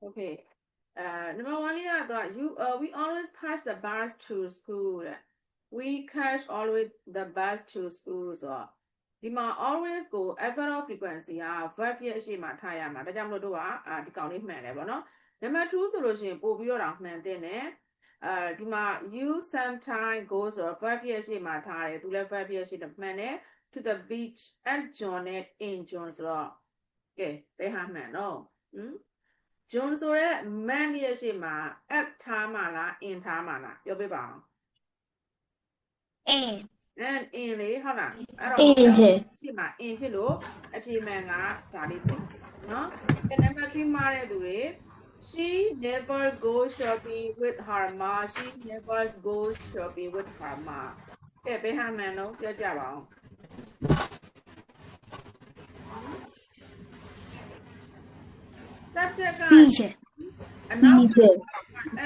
Okay. Number one is we always catch the bus to school. We catch always the bus to school. So, the ma always go overall frequency 5 years ရှိမှထားရမှာဒါကြောင့်မလို့တို့ကဒီကောင်လေးမှန်တယ်ပေါ့နော် Number 2ဆိုလို့ရှိရင်ပို့ပြီးတော့မှန်တဲ့နဲ့ဒီမှာ you sometime go ဆိုတော့5 years ရှိမှထားတယ်သူလည်း5 years ရှိတယ်မှန်တယ် to the beach at John and in John ဆိုတော့ကဲဘယ်ဟာမှန်တော့John ဆိုရဲ man ရဲ့ရှိမှာ at ထားမှာလား in ထားမှာလားပြောပြပါအောင် and in လေဟုတ်လားအဲ့တော့ in ရှိမှာ in ဖြစ်လို့အဖြေမှန်ကဒါလေးဖြစ်နော် number 3မှာတဲ့သူတွေ she never goes shopping with her ma she never goes shopping with her ma ကဲဘယ်ဟာမှန်တော့ပြောကြပါအောင် subject ကအနောက်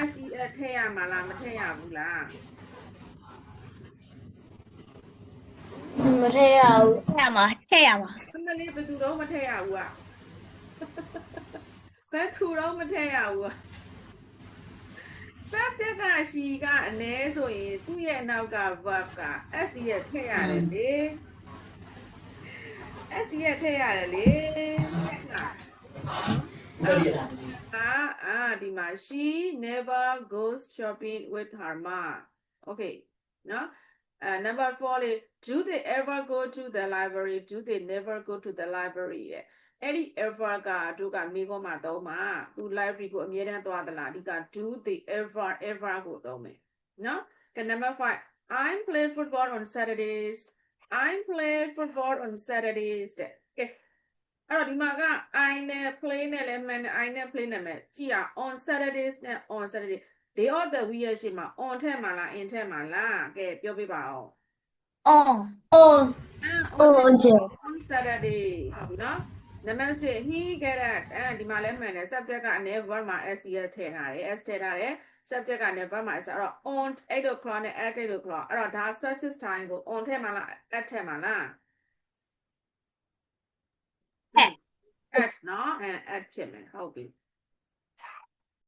SES ထည့်ရမှာလားမထည့်ရဘူးလား မထည့်ရဘူး ထည့်ရမှာအမလေးဘယ်သူတော့မထည့်ရဘူးอ่ะဘယ်သူတော့မထည့်ရဘူးอ่ะ subject က she ကအနည်းဆိုရင်သူ့ရဲ့အနောက်က verb က SES ထည့်ရတယ်လေ SES ထည့်ရတယ်လေဒီမှာ she never goes shopping with her mom okay နော်number 4 is do they ever go to the library do they never go to the library အဲ့ဒီ ever ကတို့ကမိကောမှာသုံးမှာသူ library ကိုအမြဲတမ်းသွားသလားဒီက do they ever ကိုသုံးမယ်နော်ကဲ number 5 I play football on Saturdays I play football on Saturdays တဲ့ကဲအဲ့တော့ဒီမှာက I နဲ့ play နဲ့လည်းမှန်တယ် I နဲ့ play နဲ့မှန်ကြည့်ရ on Saturdays နဲ့ on Saturday day of the week ရှိမှာ on ထက်မှာလား in ထက်မှာလားကဲပြောပြပါအောင် on Saturday ဟုတ်ပြီနော် number 6 he get it ဒီမှာလည်းမှန်တယ် subject က never မှာ s ထည့်ထားတယ် s ထည့်ထားတယ် subject က never မှာ s အဲ့တော့ on 8 o'clock နဲ့ at 8 o'clock အဲ့တော့ဒါ specific time ကို on ထည့်မှာလား at ထည့်မှာလား at နော်at ဖြစ်မယ်ဟုတ်ပြီ